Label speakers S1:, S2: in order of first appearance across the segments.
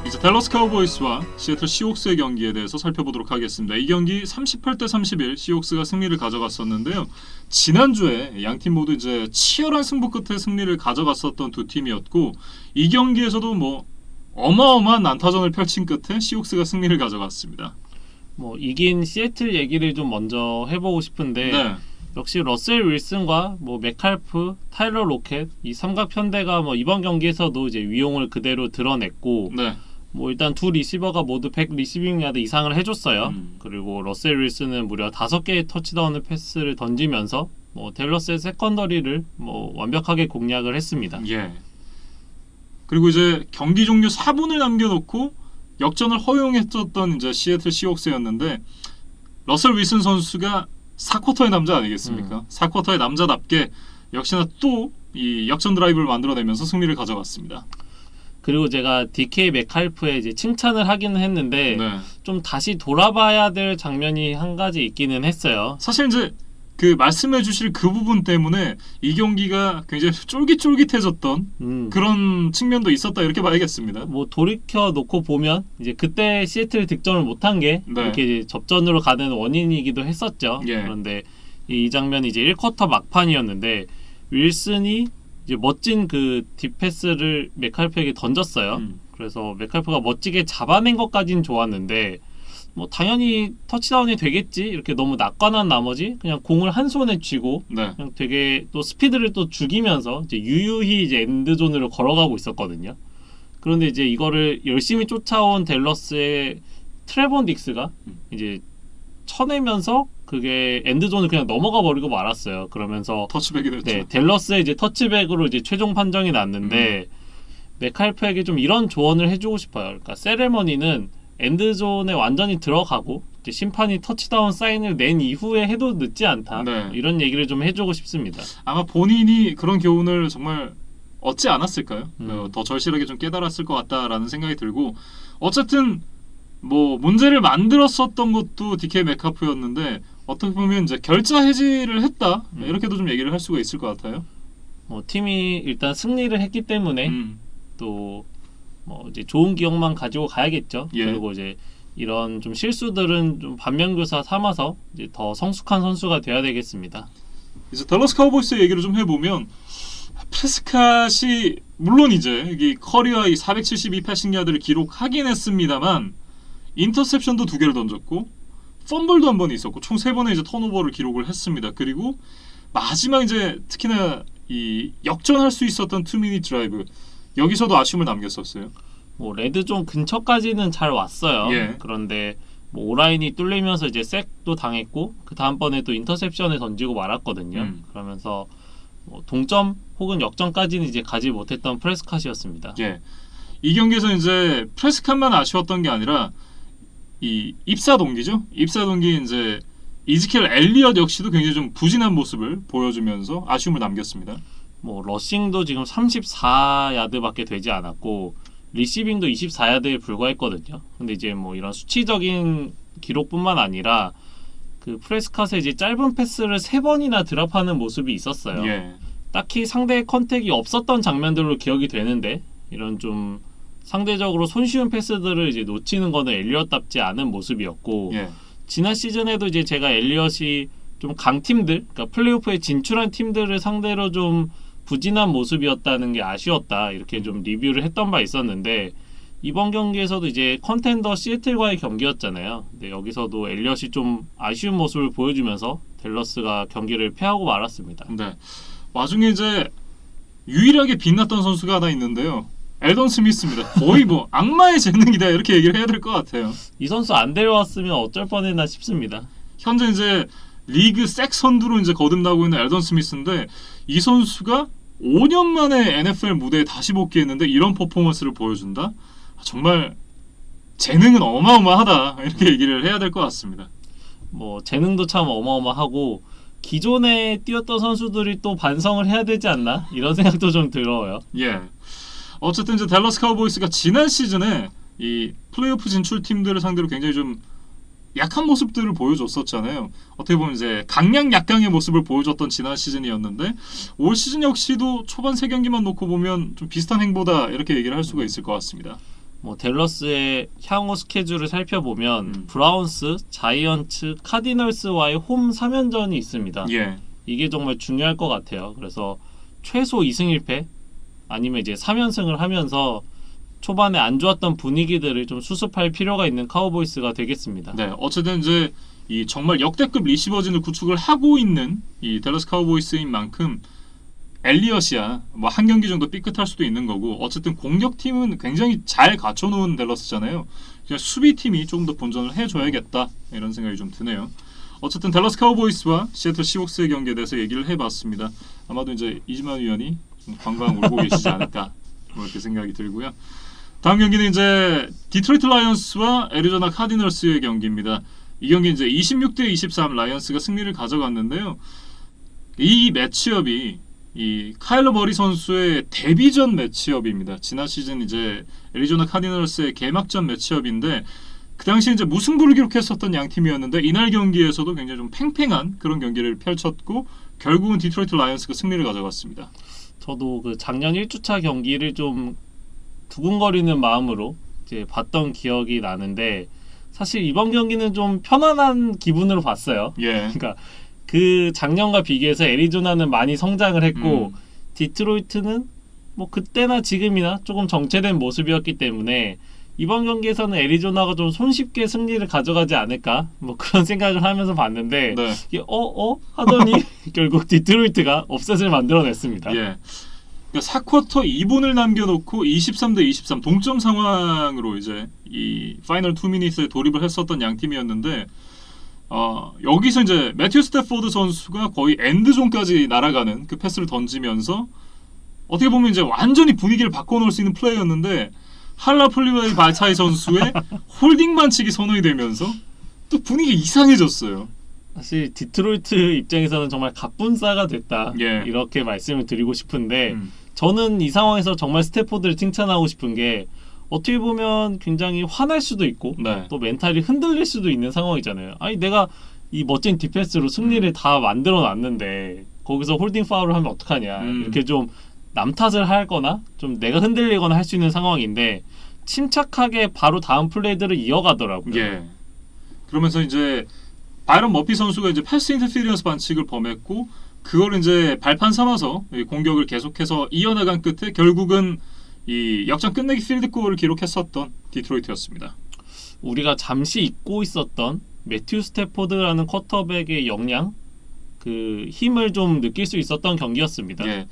S1: 이제 댈러스 카우보이스와 시애틀 시옥스의 경기에 대해서 살펴보도록 하겠습니다. 이 경기 38대 31 시옥스가 승리를 가져갔었는데요. 지난주에 양팀 모두 이제 치열한 승부 끝에 승리를 가져갔었던 두 팀이었고 이 경기에서도 뭐 어마어마한 난타전을 펼친 끝에 시옥스가 승리를 가져갔습니다.
S2: 뭐 이긴 시애틀 얘기를 좀 먼저 해보고 싶은데
S1: 네.
S2: 역시 러셀 윌슨과 뭐 맥칼프, 타일러 로켓 이 삼각 편대가 뭐 이번 경기에서도 이제 위용을 그대로 드러냈고
S1: 네.
S2: 뭐 일단 두 리시버가 모두 100 리시빙 야드 이상을 해줬어요. 그리고 러셀 윌슨은 무려 5개의 터치다운을 패스를 던지면서 뭐 댈러스의 세컨더리를 뭐 완벽하게 공략을 했습니다.
S1: 예. 그리고 이제 경기 종료 4분을 남겨놓고 역전을 허용했었던 이제 시애틀 시옥스였는데 러셀 윌슨 선수가 4쿼터의 남자 아니겠습니까? 4쿼터의 남자답게 역시나 또 이 역전 드라이브를 만들어내면서 승리를 가져갔습니다.
S2: 그리고 제가 DK 맥칼프에 이제 칭찬을 하기는 했는데
S1: 네.
S2: 좀 다시 돌아봐야 될 장면이 한 가지 있기는 했어요.
S1: 사실 이제 그 말씀해 주실 그 부분 때문에 이 경기가 굉장히 쫄깃쫄깃해졌던 그런 측면도 있었다 이렇게 봐야겠습니다.
S2: 뭐 돌이켜 놓고 보면 이제 그때 시애틀 득점을 못한 게
S1: 네.
S2: 이렇게 이제 접전으로 가는 원인이기도 했었죠.
S1: 예.
S2: 그런데 이 장면이 이제 1쿼터 막판이었는데 윌슨이 이제 멋진 그 딥패스를 맥칼프에게 던졌어요. 그래서 맥칼프가 멋지게 잡아낸 것까진 좋았는데 뭐 당연히 터치다운이 되겠지 이렇게 너무 낙관한 나머지 그냥 공을 한 손에 쥐고
S1: 네.
S2: 그냥 되게 또 스피드를 또 죽이면서 이제 유유히 이제 엔드존으로 걸어가고 있었거든요. 그런데 이제 이거를 열심히 쫓아온 댈러스의 트레본 딕스가 이제 쳐내면서 그게 엔드존을 그냥 넘어가 버리고 말았어요. 그러면서
S1: 터치백이 됐죠.
S2: 네, 댈러스의 이제 터치백으로 이제 최종 판정이 났는데 맥칼프에게 좀 이런 조언을 해주고 싶어요. 그러니까 세레머니는 엔드존에 완전히 들어가고 이제 심판이 터치다운 사인을 낸 이후에 해도 늦지 않다.
S1: 네.
S2: 이런 얘기를 좀 해주고 싶습니다.
S1: 아마 본인이 그런 교훈을 정말 얻지 않았을까요? 더 절실하게 좀 깨달았을 것 같다라는 생각이 들고 어쨌든 뭐 문제를 만들었었던 것도 DK 맥카프였는데 어떻게 보면 이제 결자 해지를 했다 이렇게도 좀 얘기를 할 수가 있을 것 같아요.
S2: 뭐 팀이 일단 승리를 했기 때문에 또 뭐 이제 좋은 기억만 가지고 가야겠죠.
S1: 예.
S2: 그리고 이제 이런 좀 실수들은 좀 반면교사 삼아서 이제 더 성숙한 선수가 돼야 되겠습니다.
S1: 이제 댈러스 카우보이스 얘기를 좀 해보면 프레스캇이 물론 이제 이 커리어 이 472 패싱 야드를 기록하긴 했습니다만 인터셉션도 2개를 던졌고 펌블도 한 번 있었고 총 3번의 이제 턴오버를 기록을 했습니다. 그리고 마지막 이제 특히나 이 역전할 수 있었던 2미닛 드라이브 여기서도 아쉬움을 남겼었어요.
S2: 뭐 레드존 근처까지는 잘 왔어요.
S1: 예.
S2: 그런데 뭐 오라인이 뚫리면서 이제 쌔도 당했고 그 다음번에 또 인터셉션을 던지고 말았거든요. 그러면서 뭐 동점 혹은 역전까지는 이제 가지 못했던 프레스캇이었습니다.
S1: 예. 이 경기에서 이제 프레스캇만 아쉬웠던 게 아니라 이 입사 동기죠. 입사 동기 이제 이즈켈 엘리엇 역시도 굉장히 좀 부진한 모습을 보여주면서 아쉬움을 남겼습니다.
S2: 뭐 러싱도 지금 34야드밖에 되지 않았고 리시빙도 24야드에 불과했거든요. 근데 이제 뭐 이런 수치적인 기록뿐만 아니라 그 프레스캇의 이제 짧은 패스를 3번이나 드랍하는 모습이 있었어요.
S1: 예.
S2: 딱히 상대의 컨택이 없었던 장면들로 기억이 되는데 이런 좀 상대적으로 손쉬운 패스들을 이제 놓치는 거는 엘리엇답지 않은 모습이었고
S1: 예.
S2: 지난 시즌에도 이제 제가 엘리엇이 좀 강팀들, 그러니까 플레이오프에 진출한 팀들을 상대로 좀 부진한 모습이었다는 게 아쉬웠다 이렇게 좀 리뷰를 했던 바 있었는데 이번 경기에서도 이제 컨텐더 시애틀과의 경기였잖아요. 근데 여기서도 엘리엇이 좀 아쉬운 모습을 보여주면서 댈러스가 경기를 패하고 말았습니다.
S1: 네. 와중에 이제 유일하게 빛났던 선수가 하나 있는데요. 엘던 스미스입니다. 거의 뭐 악마의 재능이다 이렇게 얘기를 해야 될 것 같아요.
S2: 이 선수 안 데려왔으면 어쩔 뻔했나 싶습니다.
S1: 현재 이제 리그 색 선두로 이제 거듭나고 있는 엘던 스미스인데 이 선수가 5년 만에 NFL 무대에 다시 복귀했는데 이런 퍼포먼스를 보여준다? 정말 재능은 어마어마하다 이렇게 얘기를 해야 될 것 같습니다.
S2: 뭐 재능도 참 어마어마하고 기존에 뛰었던 선수들이 또 반성을 해야 되지 않나 이런 생각도 좀 들어요.
S1: 예. 어쨌든 이제 댈러스 카우보이스가 지난 시즌에 이 플레이오프 진출 팀들을 상대로 굉장히 좀 약한 모습들을 보여줬었잖아요. 어떻게 보면 이제 강약 약강의 모습을 보여줬던 지난 시즌이었는데 올 시즌 역시도 초반 3경기만 놓고 보면 좀 비슷한 행보다 이렇게 얘기를 할 수가 있을 것 같습니다.
S2: 뭐 댈러스의 향후 스케줄을 살펴보면
S1: 음.
S2: 브라운스, 자이언츠, 카디널스와의 홈 3연전이 있습니다.
S1: 예.
S2: 이게 정말 중요할 것 같아요. 그래서 최소 2승 1패 아니면 이제 3연승을 하면서 초반에 안 좋았던 분위기들을 좀 수습할 필요가 있는 카우보이스가 되겠습니다.
S1: 네, 어쨌든 이제 이 정말 역대급 리시버진을 구축을 하고 있는 이 댈러스 카우보이스인 만큼 엘리엇이야 뭐 한 경기 정도 삐끗할 수도 있는 거고 어쨌든 공격팀은 굉장히 잘 갖춰놓은 댈러스잖아요. 그냥 수비팀이 조금 더 본전을 해줘야겠다 이런 생각이 좀 드네요. 어쨌든 댈러스 카우보이스와 시애틀 시옥스의 경기에 대해서 얘기를 해봤습니다. 아마도 이제 이지만 위원이 좀 관광 울고 계시지 않을까 뭐 이렇게 생각이 들고요. 다음 경기는 이제 디트로이트 라이언스와 애리조나 카디널스의 경기입니다. 이 경기 이제 26대 23 라이언스가 승리를 가져갔는데요. 이 매치업이 이 카일러 머리 선수의 데뷔전 매치업입니다. 지난 시즌 이제 애리조나 카디널스의 개막전 매치업인데 그 당시 이제 무승부를 기록했었던 양 팀이었는데 이날 경기에서도 굉장히 좀 팽팽한 그런 경기를 펼쳤고 결국은 디트로이트 라이언스가 승리를 가져갔습니다.
S2: 저도 그 작년 1주차 경기를 좀 두근거리는 마음으로 이제 봤던 기억이 나는데 사실 이번 경기는 좀 편안한 기분으로 봤어요.
S1: 예.
S2: 그러니까 그 작년과 비교해서 애리조나는 많이 성장을 했고 디트로이트는 뭐 그때나 지금이나 조금 정체된 모습이었기 때문에 이번 경기에서는 애리조나가 좀 손쉽게 승리를 가져가지 않을까 뭐 그런 생각을 하면서 봤는데
S1: 네.
S2: 이게 하더니 결국 디트로이트가 업셋을 만들어냈습니다.
S1: 예. 그러니까 4쿼터 2분을 남겨놓고 23대 23 동점 상황으로 이제 이 파이널 2미닛에 돌입을 했었던 양 팀이었는데 여기서 이제 매튜 스태포드 선수가 거의 엔드존까지 날아가는 그 패스를 던지면서 어떻게 보면 이제 완전히 분위기를 바꿔놓을 수 있는 플레이였는데 할라 플리바이 발차이 선수의 홀딩 반칙이 선언이 되면서 또 분위기 이상해졌어요.
S2: 사실 디트로이트 입장에서는 정말 갑분싸가 됐다
S1: 예.
S2: 이렇게 말씀을 드리고 싶은데
S1: 음.
S2: 저는 이 상황에서 정말 스태포드를 칭찬하고 싶은 게 어떻게 보면 굉장히 화날 수도 있고
S1: 네.
S2: 또 멘탈이 흔들릴 수도 있는 상황이잖아요. 아니 내가 이 멋진 디펜스로 승리를 다 만들어 놨는데 거기서 홀딩 파울을 하면 어떡하냐 이렇게 좀 남 탓을 하거나 좀 내가 흔들리거나 할 수 있는 상황인데 침착하게 바로 다음 플레이들을 이어가더라고요.
S1: 예. 그러면서 이제 바이런 머피 선수가 이제 패스 인터피리언스 반칙을 범했고 그걸 이제 발판 삼아서 이 공격을 계속해서 이어나간 끝에 결국은 이 역전 끝내기 필드골을 기록했었던 디트로이트였습니다.
S2: 우리가 잠시 잊고 있었던 매튜 스태포드라는 쿼터백의 역량, 그 힘을 좀 느낄 수 있었던 경기였습니다.
S1: 예.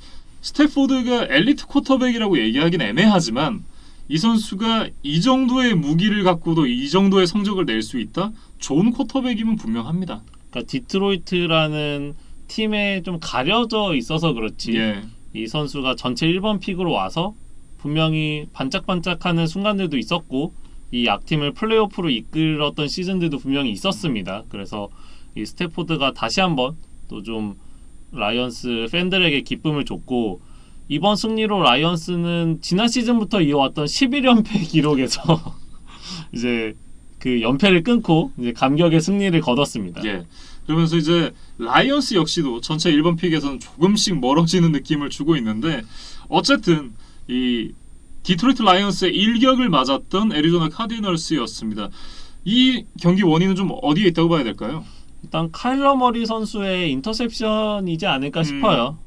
S1: 스태포드가 엘리트 쿼터백이라고 얘기하긴 애매하지만 이 선수가 이 정도의 무기를 갖고도 이 정도의 성적을 낼 수 있다? 좋은 쿼터백이면 분명합니다.
S2: 그러니까 디트로이트라는 팀에 좀 가려져 있어서 그렇지
S1: 예.
S2: 이 선수가 전체 1번 픽으로 와서 분명히 반짝반짝하는 순간들도 있었고 이 약팀을 플레이오프로 이끌었던 시즌들도 분명히 있었습니다. 그래서 이 스태포드가 다시 한번 또 좀 라이언스 팬들에게 기쁨을 줬고 이번 승리로 라이언스는 지난 시즌부터 이어왔던 11연패 기록에서 이제 그 연패를 끊고 이제 감격의 승리를 거뒀습니다.
S1: 예. 그러면서 이제 라이언스 역시도 전체 1번 픽에서는 조금씩 멀어지는 느낌을 주고 있는데 어쨌든 이 디트로이트 라이언스의 일격을 맞았던 애리조나 카디널스였습니다. 이 경기 원인은 좀 어디에 있다고 봐야 될까요?
S2: 일단 카일러 머리 선수의 인터셉션이지 않을까 싶어요.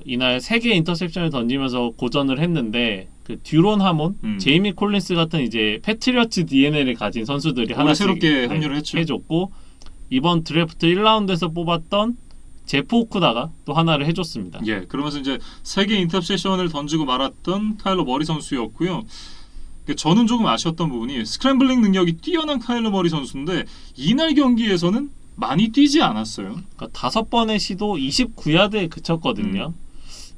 S2: 이날 3개의 인터셉션을 던지면서 고전을 했는데 그 듀론 하몬, 제이미 콜린스 같은 이제 패트리어츠 DNA를 가진 선수들이 하나씩
S1: 새롭게 합류를 했죠.
S2: 해줬고 이번 드래프트 1라운드에서 뽑았던 제프 호크다가 또 하나를 해줬습니다.
S1: 예, 그러면서 이제 3개 인터셉션을 던지고 말았던 카일러 머리 선수였고요. 저는 조금 아쉬웠던 부분이 스크램블링 능력이 뛰어난 카일러 머리 선수인데 이날 경기에서는 많이 뛰지 않았어요.
S2: 그러니까 5번의 시도 29야드에 그쳤거든요.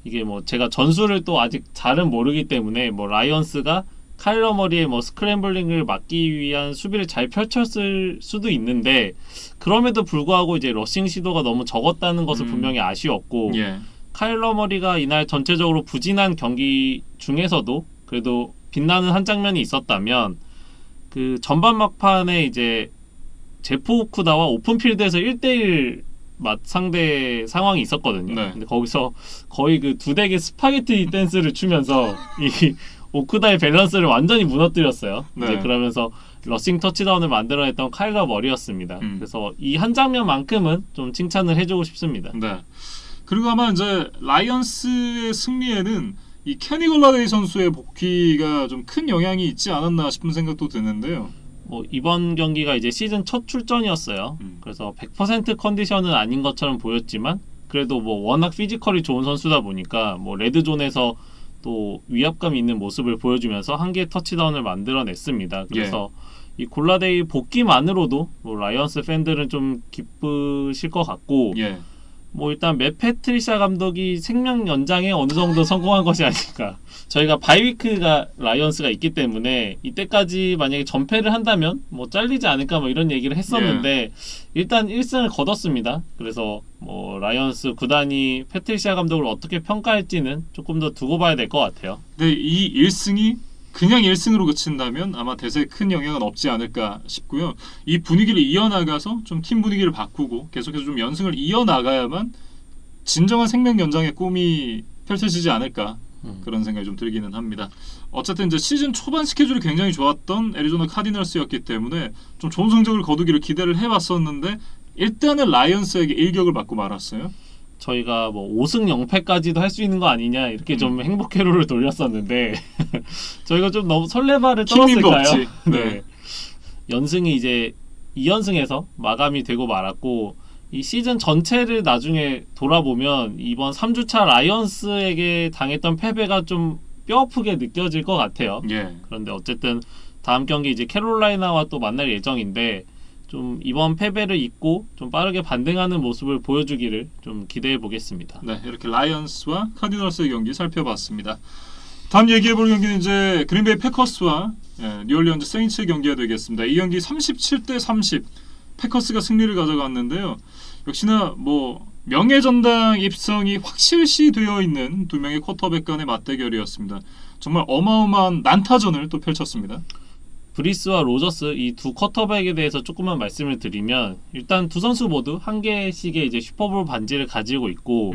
S2: 이게 뭐 제가 전술을 또 아직 잘은 모르기 때문에 뭐 라이언스가 카일러 머리의 뭐 스크램블링을 막기 위한 수비를 잘 펼쳤을 수도 있는데 그럼에도 불구하고 이제 러싱 시도가 너무 적었다는 것은 분명히 아쉬웠고
S1: 예.
S2: 카일러 머리가 이날 전체적으로 부진한 경기 중에서도 그래도 빛나는 한 장면이 있었다면 그 전반 막판에 이제 제프 호쿠다와 오픈필드에서 1대1 상대 상황이 있었거든요.
S1: 네.
S2: 근데 거기서 거의 그 2대 스파게티 댄스를 추면서 이 오쿠다의 밸런스를 완전히 무너뜨렸어요.
S1: 네.
S2: 이제 그러면서 러싱 터치다운을 만들어냈던 카일러 머리였습니다. 그래서 이 한 장면만큼은 좀 칭찬을 해주고 싶습니다.
S1: 네. 그리고 아마 이제 라이언스의 승리에는 이 케니 걸라데이 선수의 복귀가 좀 큰 영향이 있지 않았나 싶은 생각도 드는데요.
S2: 뭐 이번 경기가 이제 시즌 첫 출전이었어요. 그래서 100% 컨디션은 아닌 것처럼 보였지만 그래도 뭐 워낙 피지컬이 좋은 선수다 보니까 뭐 레드존에서 또 위압감 있는 모습을 보여주면서 한 개의 터치다운을 만들어냈습니다. 그래서 이 골라데이 복귀만으로도 뭐 라이언스 팬들은 좀 기쁘실 것 같고
S1: 예.
S2: 뭐 일단 맷 패트리샤 감독이 생명 연장에 어느 정도 성공한 것이 아닐까. 저희가 바이위크가 라이언스가 있기 때문에 이때까지 만약에 전패를 한다면 뭐 잘리지 않을까 뭐 이런 얘기를 했었는데 일단 1승을 거뒀습니다. 그래서 뭐 라이언스 구단이 패트리샤 감독을 어떻게 평가할지는 조금 더 두고 봐야 될 것 같아요.
S1: 근데 이 1승이 그냥 1승으로 그친다면 아마 대세에 큰 영향은 없지 않을까 싶고요. 이 분위기를 이어나가서 좀 팀 분위기를 바꾸고 계속해서 좀 연승을 이어나가야만 진정한 생명 연장의 꿈이 펼쳐지지 않을까 그런 생각이 좀 들기는 합니다. 어쨌든 이제 시즌 초반 스케줄이 굉장히 좋았던 애리조나 카디널스였기 때문에 좀 좋은 성적을 거두기를 기대를 해봤었는데 일단은 라이언스에게 일격을 맞고 말았어요.
S2: 저희가 뭐 5승 0패까지도 할 수 있는 거 아니냐 이렇게 좀 행복 회로를 돌렸었는데 저희가 좀 너무 설레발을 떨었을까요? 네. 연승이 이제 2연승에서 마감이 되고 말았고 이 시즌 전체를 나중에 돌아보면 이번 3주차 라이언스에게 당했던 패배가 좀 뼈아프게 느껴질 것 같아요.
S1: 예.
S2: 그런데 어쨌든 다음 경기 이제 캐롤라이나와 또 만날 예정인데 좀 이번 패배를 잊고 좀 빠르게 반등하는 모습을 보여주기를 좀 기대해 보겠습니다.
S1: 네, 이렇게 라이언스와 카디널스의 경기 살펴봤습니다. 다음 얘기해볼 경기는 이제 그린베이 패커스와 뉴올리언즈 세인츠의 경기가 되겠습니다. 이 경기 37대 30 패커스가 승리를 가져갔는데요. 역시나 뭐 명예전당 입성이 확실시 되어 있는 두 명의 쿼터백 간의 맞대결이었습니다. 정말 어마어마한 난타전을 또 펼쳤습니다.
S2: 브리스와 로저스 이 두 쿼터백에 대해서 조금만 말씀을 드리면 일단 두 선수 모두 한 개씩의 이제 슈퍼볼 반지를 가지고 있고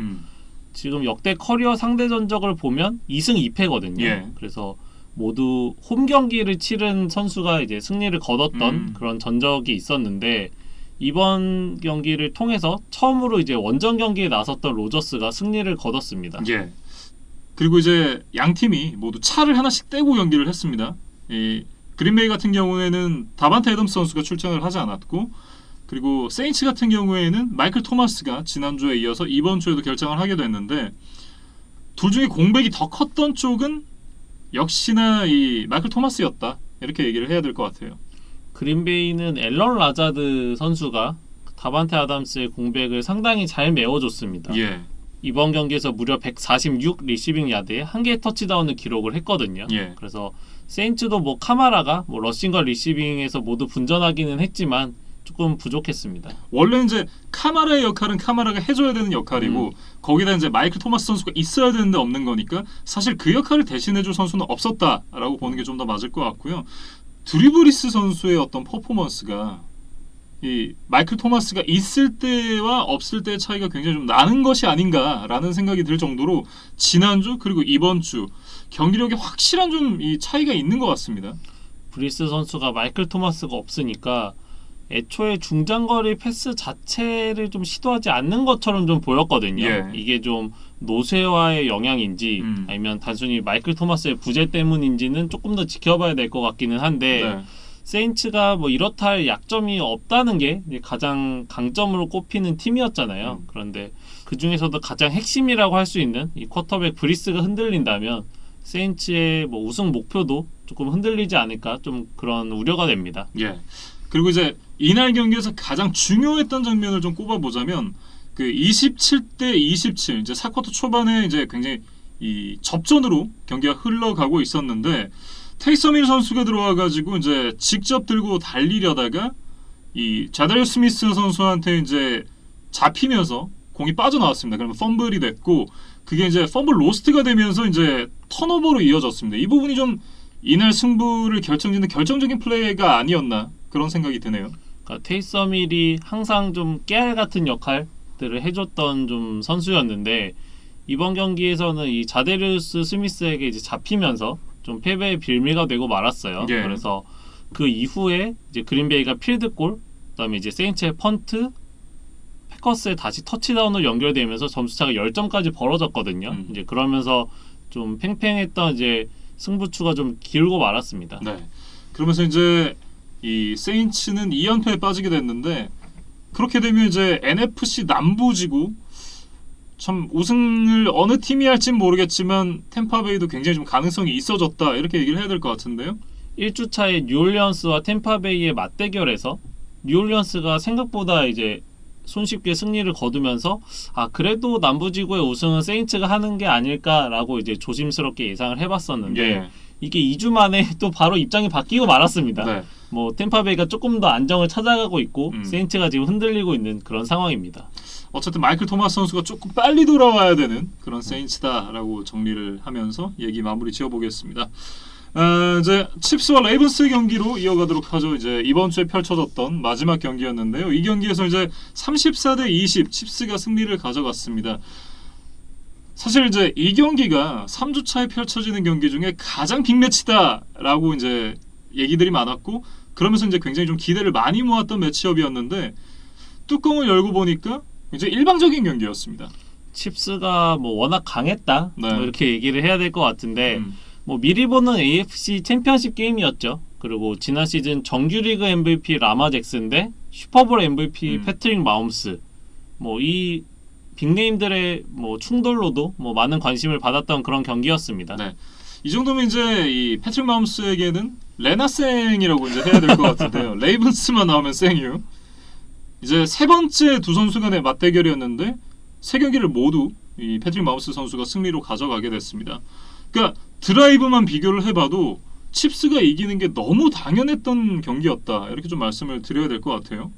S2: 지금 역대 커리어 상대 전적을 보면 2승 2패거든요.
S1: 예.
S2: 그래서 모두 홈 경기를 치른 선수가 이제 승리를 거뒀던 그런 전적이 있었는데 이번 경기를 통해서 처음으로 이제 원정 경기에 나섰던 로저스가 승리를 거뒀습니다.
S1: 예. 그리고 이제 양 팀이 모두 차를 하나씩 떼고 경기를 했습니다. 이 그린베이 같은 경우에는 다반테 애덤스 선수가 출전을 하지 않았고 그리고 세인츠 같은 경우에는 마이클 토마스가 지난주에 이어서 이번 주에도 결정을 하게 됐는데 둘 중에 공백이 더 컸던 쪽은 역시나 이 마이클 토마스였다. 이렇게 얘기를 해야 될 것 같아요.
S2: 그린베이는 앨런 라자드 선수가 다반테 아담스의 공백을 상당히 잘 메워줬습니다.
S1: 예.
S2: 이번 경기에서 무려 146 리시빙 야드에 한 개의 터치다운을 기록을 했거든요.
S1: 예.
S2: 그래서 세인츠도 뭐 카마라가 뭐 러싱과 리시빙에서 모두 분전하기는 했지만 조금 부족했습니다.
S1: 원래 이제 카마라의 역할은 카마라가 해줘야 되는 역할이고 거기다 이제 마이클 토마스 선수가 있어야 되는데 없는 거니까 사실 그 역할을 대신해줄 선수는 없었다라고 보는 게 좀 더 맞을 것 같고요. 드리브리스 선수의 어떤 퍼포먼스가 이 마이클 토마스가 있을 때와 없을 때의 차이가 굉장히 좀 나는 것이 아닌가라는 생각이 들 정도로 지난주 그리고 이번 주 경기력에 확실한 좀 이 차이가 있는 것 같습니다.
S2: 브리스 선수가 마이클 토마스가 없으니까 애초에 중장거리 패스 자체를 좀 시도하지 않는 것처럼 좀 보였거든요.
S1: 예.
S2: 이게 좀 노쇠화의 영향인지 아니면 단순히 마이클 토마스의 부재 때문인지는 조금 더 지켜봐야 될 것 같기는 한데
S1: 네.
S2: 세인츠가 뭐 이렇다 할 약점이 없다는 게 가장 강점으로 꼽히는 팀이었잖아요. 그런데 그 중에서도 가장 핵심이라고 할 수 있는 이 쿼터백 브리스가 흔들린다면 세인츠의 뭐 우승 목표도 조금 흔들리지 않을까 좀 그런 우려가 됩니다.
S1: 예. 그리고 이제 이날 경기에서 가장 중요했던 장면을 좀 꼽아보자면 그 27대 27 이제 4쿼터 초반에 이제 굉장히 이 접전으로 경기가 흘러가고 있었는데 테이서밀 선수가 들어와가지고 이제 직접 들고 달리려다가 이 자다리오 스미스 선수한테 이제 잡히면서 공이 빠져나왔습니다. 그러면 펌블이 됐고 그게 이제 펌블 로스트가 되면서 이제 턴오버로 이어졌습니다. 이 부분이 좀 이날 승부를 결정짓는 결정적인 플레이가 아니었나 그런 생각이 드네요.
S2: 그러니까 테이서밀이 항상 좀 깨알 같은 역할들을 해줬던 좀 선수였는데 이번 경기에서는 이 자데리우스 스미스에게 이제 잡히면서 좀 패배의 빌미가 되고 말았어요.
S1: 예.
S2: 그래서 그 이후에 이제 그린베이가 필드골, 그다음에 이제 세인츠의 펀트, 패커스의 다시 터치다운으로 연결되면서 점수차가 10점까지 벌어졌거든요. 이제 그러면서 좀 팽팽했던 이제 승부추가 좀 기울고 말았습니다.
S1: 네. 그러면서 이제 이 세인츠는 2연패에 빠지게 됐는데 그렇게 되면 이제 NFC 남부지구 참 우승을 어느 팀이 할진 모르겠지만 템파베이도 굉장히 좀 가능성이 있어졌다 이렇게 얘기를 해야 될 것 같은데요.
S2: 1주차에 뉴올리언스와 템파베이의 맞대결에서 뉴올리언스가 생각보다 이제 손쉽게 승리를 거두면서 그래도 남부지구의 우승은 세인츠가 하는 게 아닐까라고 이제 조심스럽게 예상을 해봤었는데
S1: 예.
S2: 이게 2주 만에 또 바로 입장이 바뀌고 말았습니다.
S1: 네.
S2: 뭐 템파베이가 조금 더 안정을 찾아가고 있고 세인츠가 지금 흔들리고 있는 그런 상황입니다.
S1: 어쨌든 마이클 토마스 선수가 조금 빨리 돌아와야 되는 그런 세인츠다라고 정리를 하면서 얘기 마무리 지어보겠습니다. 이제 칩스와 레이븐스의 경기로 이어가도록 하죠. 이제 이번 주에 펼쳐졌던 마지막 경기였는데요. 이 경기에서 이제 34대 20 칩스가 승리를 가져갔습니다. 사실 이제 이 경기가 3주차에 펼쳐지는 경기 중에 가장 빅매치다라고 이제 얘기들이 많았고 그러면서 이제 굉장히 좀 기대를 많이 모았던 매치업이었는데 뚜껑을 열고 보니까 이제 일방적인 경기였습니다.
S2: 칩스가 뭐 워낙 강했다
S1: 네.
S2: 뭐 이렇게 얘기를 해야 될 것 같은데 뭐 미리 보는 AFC 챔피언십 게임이었죠. 그리고 지난 시즌 정규리그 MVP 라마 잭슨 대 슈퍼볼 MVP 패트릭 마홈스 뭐 이 빅네임들의 뭐 충돌로도 뭐 많은 관심을 받았던 그런 경기였습니다.
S1: 네. 이 정도면 이제 이 패트릭 마홈스에게는 레나생이라고 이제 해야 될 것 같은데요. 레이븐스만 나오면 생유. 이제 세 번째 두 선수 간의 맞대결이었는데 세 경기를 모두 이 패트릭 마홈스 선수가 승리로 가져가게 됐습니다. 그러니까 드라이브만 비교를 해봐도 칩스가 이기는 게 너무 당연했던 경기였다 이렇게 좀 말씀을 드려야 될 것 같아요.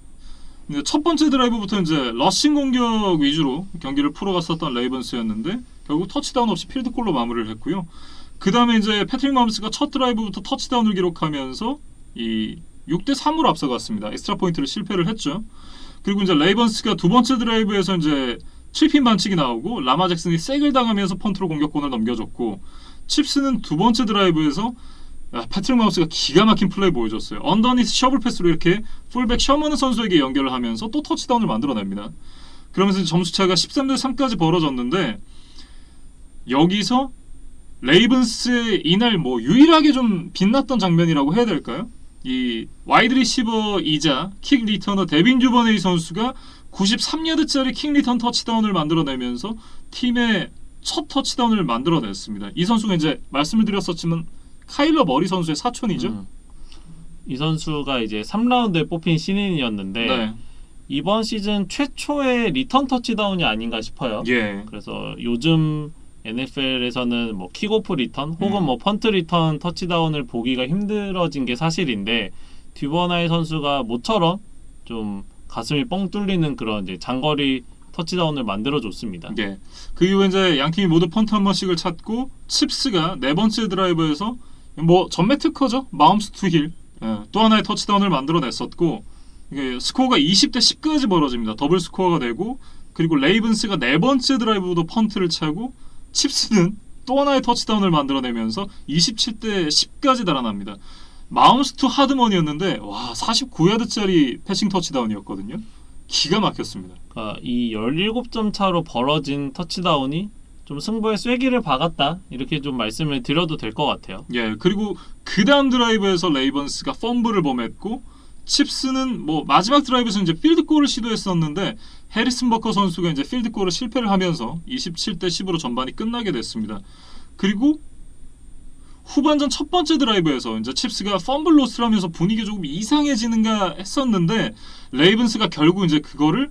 S1: 근데 첫 번째 드라이브부터 이제 러싱 공격 위주로 경기를 풀어갔었던 레이븐스였는데 결국 터치다운 없이 필드골로 마무리를 했고요. 그 다음에 이제 패트릭 마홈스가 첫 드라이브부터 터치다운을 기록하면서 이 6대 3으로 앞서갔습니다. 엑스트라 포인트를 실패를 했죠. 그리고 이제 레이븐스가 두 번째 드라이브에서 이제 7핀 반칙이 나오고 라마 잭슨이 색을 당하면서 펀트로 공격권을 넘겨줬고 칩스는 두 번째 드라이브에서 패트릭 마홈스가 기가 막힌 플레이 보여줬어요. 언더니스 셔블 패스로 이렇게 풀백 셔먼 선수에게 연결을 하면서 또 터치다운을 만들어냅니다. 그러면서 점수차가 13대 3까지 벌어졌는데 여기서 레이븐스의 이날 뭐 유일하게 좀 빛났던 장면이라고 해야 될까요? 이 와이드 리시버이자 킥 리터너 데빈 주버네이 선수가 93야드짜리 킥 리턴 터치다운을 만들어내면서 팀의 첫 터치다운을 만들어냈습니다. 이 선수가 이제 말씀을 드렸었지만 카일러 머리 선수의 사촌이죠.
S2: 이 선수가 이제 3라운드에 뽑힌 신인이었는데
S1: 네.
S2: 이번 시즌 최초의 리턴 터치다운이 아닌가 싶어요.
S1: 예.
S2: 그래서 요즘 NFL에서는 뭐 킥오프 리턴 혹은 뭐 펀트 리턴 터치다운을 보기가 힘들어진 게 사실인데 듀버나이 선수가 모처럼 좀 가슴이 뻥 뚫리는 그런 이제 장거리 터치다운을 만들어줬습니다.
S1: 예. 그 이후에 이제 양 팀이 모두 펀트 한 번씩을 찾고 칩스가 네 번째 드라이브에서 뭐 전매 특허죠. 마홈스 투힐 또 하나의 터치다운을 만들어냈었고 이게 스코어가 20대 10까지 벌어집니다. 더블 스코어가 되고 그리고 레이븐스가 네 번째 드라이브도 펀트를 차고 칩스는 또 하나의 터치다운을 만들어내면서 27대 10까지 달아납니다. 마홈스 투 하드먼이었는데 와 49야드짜리 패싱 터치다운이었거든요. 기가 막혔습니다.
S2: 그러니까 이 17점 차로 벌어진 터치다운이 좀 승부의 쐐기를 박았다 이렇게 좀 말씀을 드려도 될 것 같아요.
S1: 예, 그리고 그 다음 드라이브에서 레이번스가 펌블을 범했고 칩스는 뭐 마지막 드라이브에서 이제 필드골을 시도했었는데 해리슨 버커 선수가 이제 필드골을 실패를 하면서 27대 10으로 전반이 끝나게 됐습니다. 그리고 후반전 첫 번째 드라이브에서 이제 칩스가 펌블 로스를 하면서 분위기가 조금 이상해지는가 했었는데 레이븐스가 결국 이제 그거를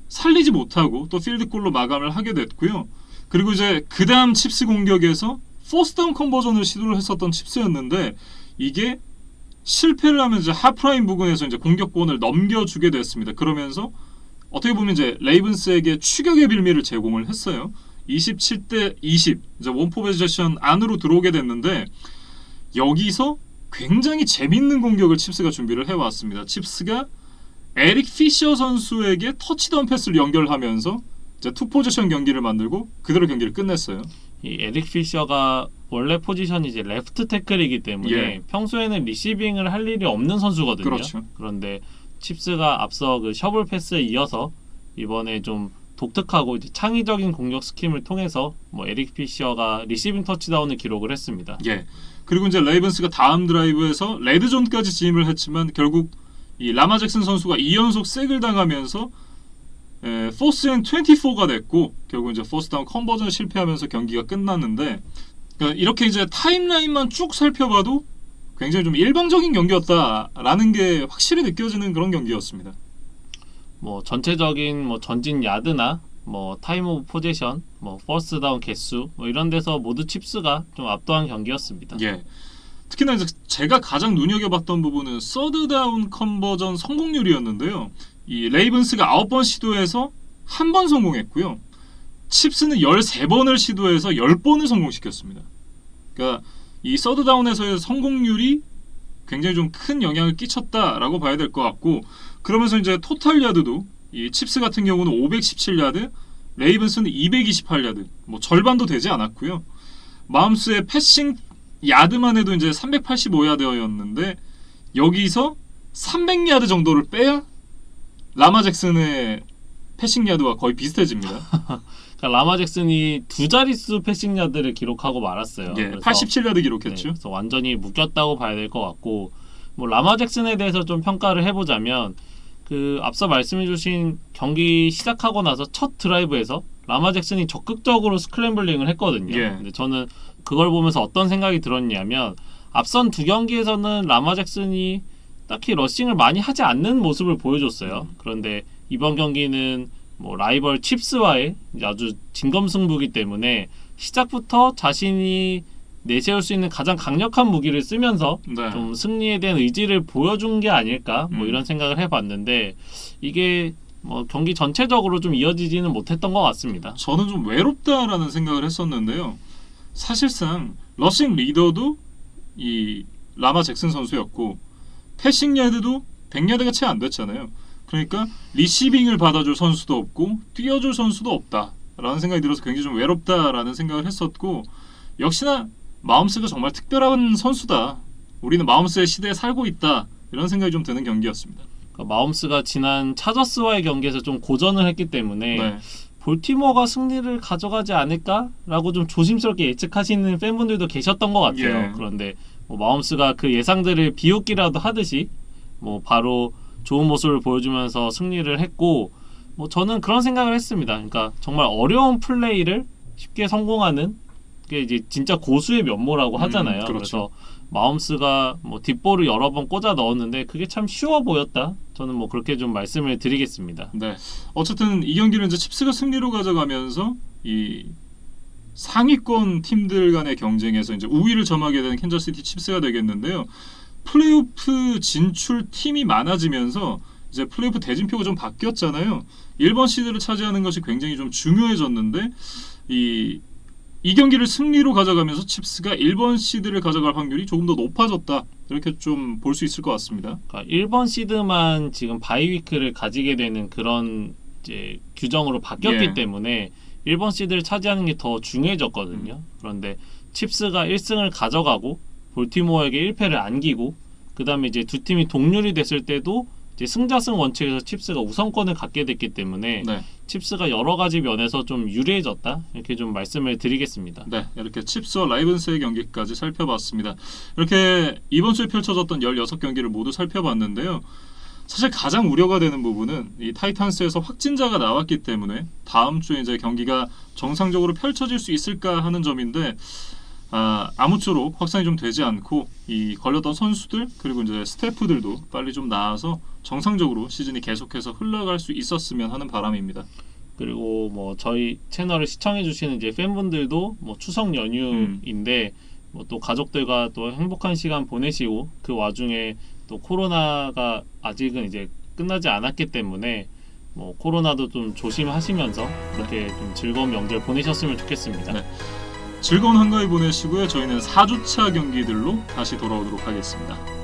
S1: 살리지 못하고 또 필드골로 마감을 하게 됐고요. 그리고 이제 그 다음 칩스 공격에서 포스트다운 컨버전을 시도를 했었던 칩스였는데 이게 실패를 하면 이제 하프라인 부근에서 이제 공격권을 넘겨주게 됐습니다. 그러면서 어떻게 보면 이제 레이븐스에게 추격의 빌미를 제공을 했어요. 27대 20 이제 원포베제션 안으로 들어오게 됐는데 여기서 굉장히 재밌는 공격을 칩스가 준비를 해왔습니다. 칩스가 에릭 피셔 선수에게 터치다운 패스를 연결하면서 이제 투 포지션 경기를 만들고 그대로 경기를 끝냈어요.
S2: 이 에릭 피셔가 원래 포지션이 이제 레프트 태클이기 때문에
S1: 예.
S2: 평소에는 리시빙을 할 일이 없는 선수거든요.
S1: 그렇죠.
S2: 그런데 칩스가 앞서 그 셔블 패스에 이어서 이번에 좀 독특하고 이제 창의적인 공격 스킴을 통해서 뭐 에릭 피셔가 리시빙 터치다운을 기록을 했습니다.
S1: 예. 그리고 이제 레이븐스가 다음 드라이브에서 레드존까지 진입을 했지만 결국 이 라마 잭슨 선수가 2연속 색을 당하면서 포스 앤 24가 됐고 결국 이제 포스 다운 컨버전 실패하면서 경기가 끝났는데, 그러니까 이렇게 이제 타임라인만 쭉 살펴봐도 굉장히 좀 일방적인 경기였다라는 게 확실히 느껴지는 그런 경기였습니다.
S2: 뭐 전체적인 뭐 전진 야드나 뭐 타임 오브 포지션, 뭐 퍼스트 다운 개수 뭐 이런 데서 모두 칩스가 좀 압도한 경기였습니다.
S1: 예. 특히나 이제 제가 가장 눈여겨봤던 부분은 서드 다운 컨버전 성공률이었는데요. 이 레이븐스가 9번 시도해서 1번 성공했고요. 칩스는 13번을 시도해서 10번을 성공시켰습니다. 그러니까 이 서드 다운에서의 성공률이 굉장히 좀 큰 영향을 끼쳤다라고 봐야 될 것 같고, 그러면서 이제 토탈 야드도 이 칩스 같은 경우는 517야드, 레이븐스는 228야드, 뭐 절반도 되지 않았고요. 마음스의 패싱 야드만 해도 이제 385야드였는데 여기서 300야드 정도를 빼야 라마 잭슨의 패싱 야드와 거의 비슷해집니다.
S2: 그러니까 라마 잭슨이 두 자릿수 패싱 야드를 기록하고 말았어요.
S1: 예,
S2: 그래서
S1: 87야드 기록했죠.
S2: 네, 그래서 완전히 묶였다고 봐야 될 것 같고, 뭐 라마 잭슨에 대해서 좀 평가를 해보자면 그 앞서 말씀해주신 경기 시작하고 나서 첫 드라이브에서 라마 잭슨이 적극적으로 스크램블링을 했거든요.
S1: 예.
S2: 근데 저는 그걸 보면서 어떤 생각이 들었냐면 앞선 두 경기에서는 라마 잭슨이 딱히 러싱을 많이 하지 않는 모습을 보여줬어요. 그런데 이번 경기는 뭐 라이벌 칩스와의 아주 진검승부이기 때문에 시작부터 자신이 내세울 수 있는 가장 강력한 무기를 쓰면서
S1: 네.
S2: 좀 승리에 대한 의지를 보여준 게 아닐까 뭐 이런 생각을 해봤는데 이게 뭐 경기 전체적으로 좀 이어지지는 못했던 것 같습니다.
S1: 저는 좀 외롭다라는 생각을 했었는데요. 사실상 러싱 리더도 이 라마 잭슨 선수였고 패싱 야드도 100야드가 채 안 됐잖아요. 그러니까 리시빙을 받아줄 선수도 없고 뛰어줄 선수도 없다라는 생각이 들어서 굉장히 좀 외롭다라는 생각을 했었고, 역시나 마음스가 정말 특별한 선수다. 우리는 마음스의 시대에 살고 있다. 이런 생각이 좀 드는 경기였습니다.
S2: 그러니까 마홈스가 지난 차저스와의 경기에서 좀 고전을 했기 때문에
S1: 네.
S2: 볼티모어가 승리를 가져가지 않을까라고 좀 조심스럽게 예측하시는 팬분들도 계셨던 것 같아요.
S1: 예.
S2: 그런데 뭐 마홈스가 그 예상들을 비웃기라도 하듯이 뭐 바로 좋은 모습을 보여주면서 승리를 했고, 뭐 저는 그런 생각을 했습니다. 그러니까 정말 어려운 플레이를 쉽게 성공하는 게 이제 진짜 고수의 면모라고 하잖아요.
S1: 그렇죠.
S2: 그래서 마홈스가 뭐 뒷볼을 여러 번 꽂아 넣었는데 그게 참 쉬워 보였다. 저는 뭐 그렇게 좀 말씀을 드리겠습니다.
S1: 네. 어쨌든 이 경기는 이제 칩스가 승리로 가져가면서 이 상위권 팀들 간의 경쟁에서 이제 우위를 점하게 되는 캔자스시티 칩스가 되겠는데요. 플레이오프 진출 팀이 많아지면서 이제 플레이오프 대진표가 좀 바뀌었잖아요. 1번 시드를 차지하는 것이 굉장히 좀 중요해졌는데 이 경기를 승리로 가져가면서 칩스가 1번 시드를 가져갈 확률이 조금 더 높아졌다. 이렇게 좀 볼 수 있을 것 같습니다.
S2: 그러니까 1번 시드만 지금 바이위크를 가지게 되는 그런 이제 규정으로 바뀌었기
S1: 예.
S2: 때문에 1번 시드를 차지하는 게 더 중요해졌거든요. 그런데 칩스가 1승을 가져가고 볼티모어에게 1패를 안기고 그 다음에 이제 두 팀이 동률이 됐을 때도 이제 승자승 원칙에서 칩스가 우선권을 갖게 됐기 때문에
S1: 네.
S2: 칩스가 여러 가지 면에서 좀 유리해졌다 이렇게 좀 말씀을 드리겠습니다.
S1: 네, 이렇게 칩스와 라이븐스의 경기까지 살펴봤습니다. 이렇게 이번 주에 펼쳐졌던 16경기를 모두 살펴봤는데요. 사실 가장 우려가 되는 부분은 이 타이탄스에서 확진자가 나왔기 때문에 다음 주에 이제 경기가 정상적으로 펼쳐질 수 있을까 하는 점인데, 아무쪼록 확산이 좀 되지 않고 이 걸렸던 선수들 그리고 이제 스태프들도 빨리 좀 나아서 정상적으로 시즌이 계속해서 흘러갈 수 있었으면 하는 바람입니다.
S2: 그리고 뭐 저희 채널을 시청해 주시는 이제 팬분들도 뭐 추석 연휴인데 뭐 또 가족들과 또 행복한 시간 보내시고 그 와중에 또 코로나가 아직은 이제 끝나지 않았기 때문에 뭐 코로나도 좀 조심하시면서 그렇게 좀 즐거운 명절 보내셨으면 좋겠습니다.
S1: 네. 즐거운 한가위 보내시고요. 저희는 4주차 경기들로 다시 돌아오도록 하겠습니다.